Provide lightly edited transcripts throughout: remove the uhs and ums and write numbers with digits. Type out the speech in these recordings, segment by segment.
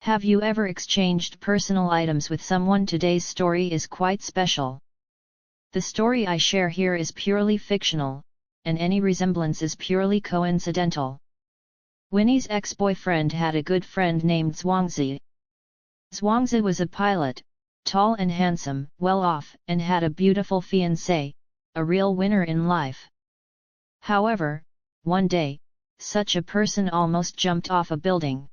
Have you ever exchanged personal items with someone? Today's story is quite special. The story I share here is purely fictional, and any resemblance is purely coincidental. Winnie's ex-boyfriend had a good friend named Zhuangzi. Zhuangzi was a pilot, tall and handsome, well-off, and had a beautiful fiancée, a real winner in life. However, one day, such a person almost jumped off a building.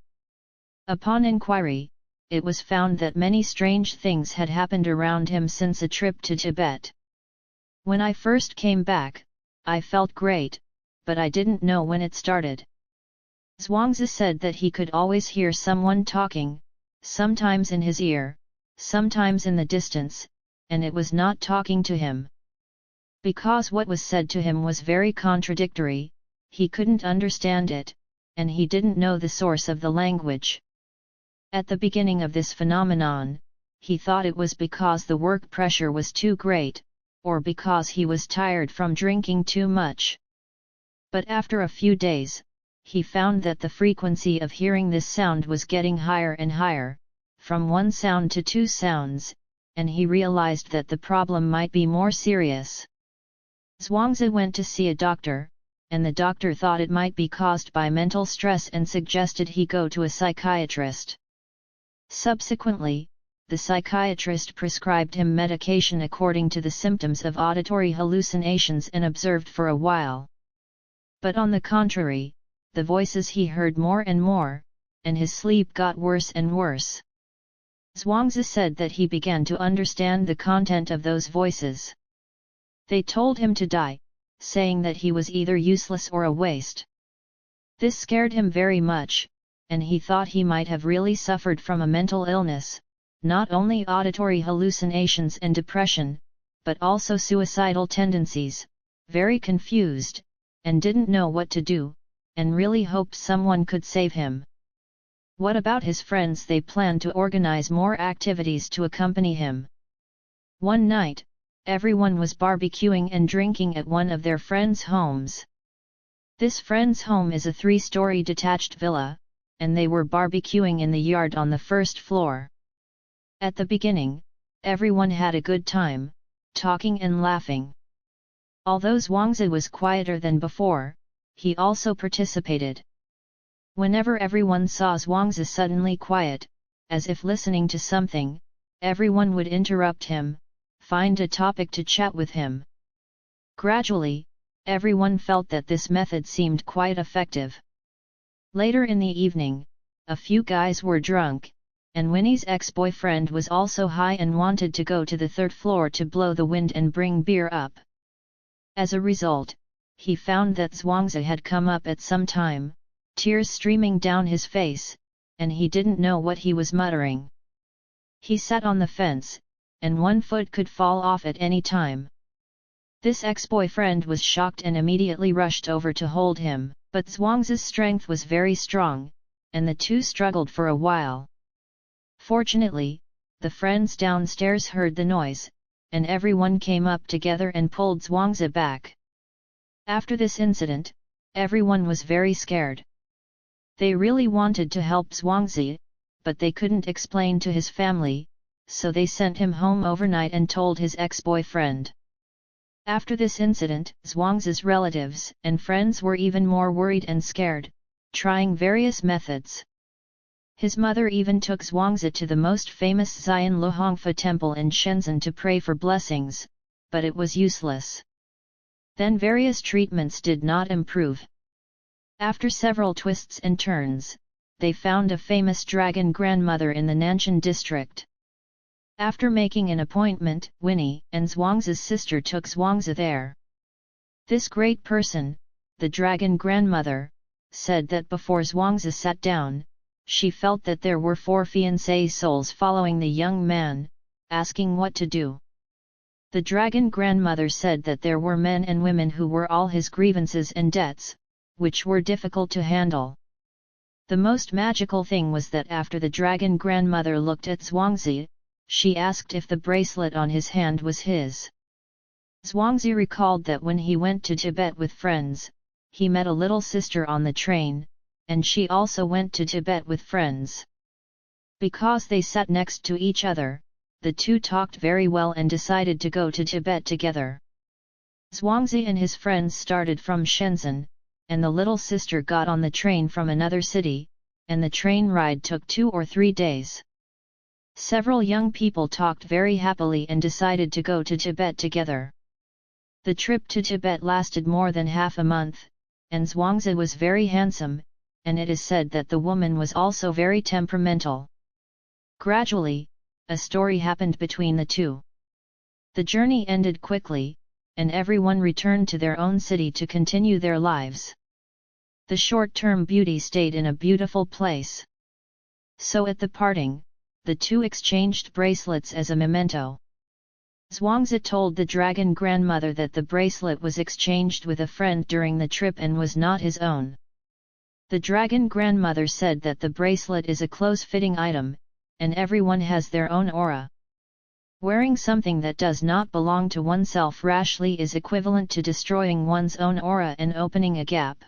Upon inquiry, it was found that many strange things had happened around him since a trip to Tibet. When I first came back, I felt great, but I didn't know when it started. Zhuangzi said that he could always hear someone talking, sometimes in his ear, sometimes in the distance, and it was not talking to him. Because what was said to him was very contradictory, he couldn't understand it, and he didn't know the source of the language. At the beginning of this phenomenon, he thought it was because the work pressure was too great, or because he was tired from drinking too much. But after a few days, he found that the frequency of hearing this sound was getting higher and higher, from one sound to two sounds, and he realized that the problem might be more serious. Zhuangzi went to see a doctor, and the doctor thought it might be caused by mental stress and suggested he go to a psychiatrist. Subsequently, the psychiatrist prescribed him medication according to the symptoms of auditory hallucinations and observed for a while. But on the contrary, the voices he heard more and more, and his sleep got worse and worse. Zhuangzi said that he began to understand the content of those voices. They told him to die, saying that he was either useless or a waste. This scared him very much, and he thought he might have really suffered from a mental illness, not only auditory hallucinations and depression, but also suicidal tendencies, very confused, and didn't know what to do, and really hoped someone could save him. What about his friends? They planned to organize more activities to accompany him. One night, everyone was barbecuing and drinking at one of their friends' homes. This friend's home is a 3-story detached villa, and they were barbecuing in the yard on the first floor. At the beginning, everyone had a good time, talking and laughing. Although Zhuangzi was quieter than before, he also participated. Whenever everyone saw Zhuangzi suddenly quiet, as if listening to something, everyone would interrupt him, find a topic to chat with him. Gradually, everyone felt that this method seemed quite effective. Later in the evening, a few guys were drunk, and Winnie's ex-boyfriend was also high and wanted to go to the 3rd floor to blow the wind and bring beer up. As a result, he found that Zhuangzi had come up at some time, tears streaming down his face, and he didn't know what he was muttering. He sat on the fence, and one foot could fall off at any time. This ex-boyfriend was shocked and immediately rushed over to hold him, but Zhuangzi's strength was very strong, and the two struggled for a while. Fortunately, the friends downstairs heard the noise, and everyone came up together and pulled Zhuangzi back. After this incident, everyone was very scared. They really wanted to help Zhuangzi, but they couldn't explain to his family, so they sent him home overnight and told his ex-boyfriend. After this incident, Zhuangzi's relatives and friends were even more worried and scared, trying various methods. His mother even took Zhuangzi to the most famous Xian Luhongfa temple in Shenzhen to pray for blessings, but it was useless. Then various treatments did not improve. After several twists and turns, they found a famous dragon grandmother in the Nanshan district. After making an appointment, Winnie and Zhuangzi's sister took Zhuangzi there. This great person, the dragon grandmother, said that before Zhuangzi sat down, she felt that there were 4 fiancé souls following the young man, asking what to do. The dragon grandmother said that there were men and women who were all his grievances and debts, which were difficult to handle. The most magical thing was that after the dragon grandmother looked at Zhuangzi, she asked if the bracelet on his hand was his. Zhuangzi recalled that when he went to Tibet with friends, he met a little sister on the train, and she also went to Tibet with friends. Because they sat next to each other, the two talked very well and decided to go to Tibet together. Zhuangzi and his friends started from Shenzhen, and the little sister got on the train from another city, and the train ride took 2 or 3 days. Several young people talked very happily and decided to go to Tibet together. The trip to Tibet lasted more than half a month, and Zhuangzi was very handsome, and it is said that the woman was also very temperamental. Gradually, a story happened between the two. The journey ended quickly, and everyone returned to their own city to continue their lives. The short-term beauty stayed in a beautiful place. So at the parting, the two exchanged bracelets as a memento. Zhuangzi told the dragon grandmother that the bracelet was exchanged with a friend during the trip and was not his own. The dragon grandmother said that the bracelet is a close-fitting item, and everyone has their own aura. Wearing something that does not belong to oneself rashly is equivalent to destroying one's own aura and opening a gap.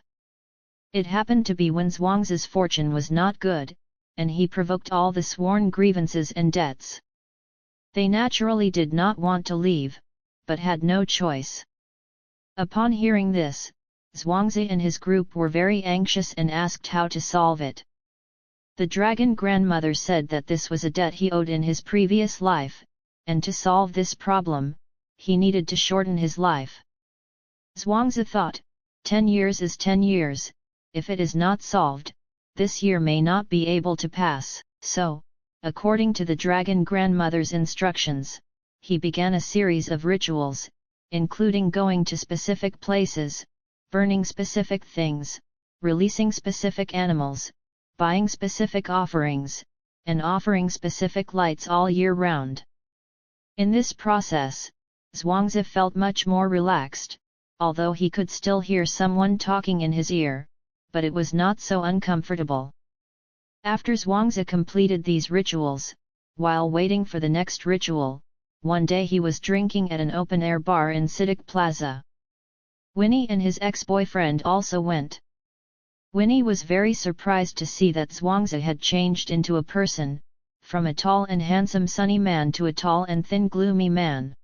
It happened to be when Zhuangzi's fortune was not good, and he provoked all the sworn grievances and debts. They naturally did not want to leave, but had no choice. Upon hearing this, Zhuangzi and his group were very anxious and asked how to solve it. The dragon grandmother said that this was a debt he owed in his previous life, and to solve this problem, he needed to shorten his life. Zhuangzi thought, 10 years is 10 years, if it is not solved, this year may not be able to pass, so, according to the dragon grandmother's instructions, he began a series of rituals, including going to specific places, burning specific things, releasing specific animals, buying specific offerings, and offering specific lights all year round. In this process, Zhuangzi felt much more relaxed, although he could still hear someone talking in his ear, but it was not so uncomfortable. After Zhuangzi completed these rituals, while waiting for the next ritual, one day he was drinking at an open-air bar in Citic Plaza. Winnie and his ex-boyfriend also went. Winnie was very surprised to see that Zhuangzi had changed into a person, from a tall and handsome sunny man to a tall and thin gloomy man.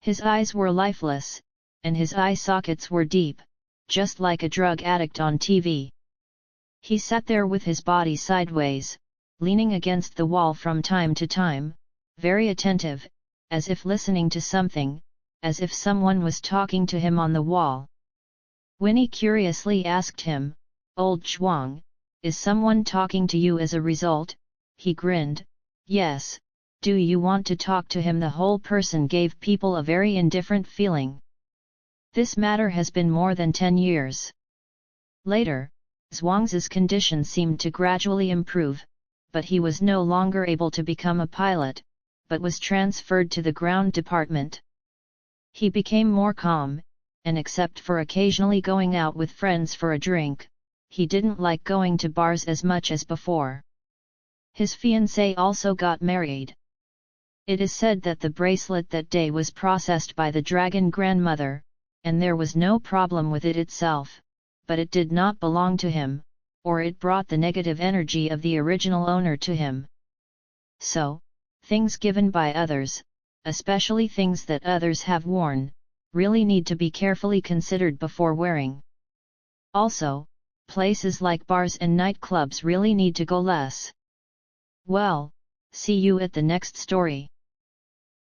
His eyes were lifeless, and his eye sockets were deep, just like a drug addict on TV. He sat there with his body sideways, leaning against the wall from time to time, very attentive, as if listening to something, as if someone was talking to him on the wall. Winnie curiously asked him, "Old Zhuang, is someone talking to you as a result?" He grinned, "Yes, do you want to talk to him?" The whole person gave people a very indifferent feeling. This matter has been more than 10 years. Later, Zhuangzi's condition seemed to gradually improve, but he was no longer able to become a pilot, but was transferred to the ground department. He became more calm, and except for occasionally going out with friends for a drink, he didn't like going to bars as much as before. His fiancée also got married. It is said that the bracelet that day was processed by the dragon grandmother, and there was no problem with it itself, but it did not belong to him, or it brought the negative energy of the original owner to him. So, things given by others, especially things that others have worn, really need to be carefully considered before wearing. Also, places like bars and nightclubs really need to go less. Well, see you at the next story.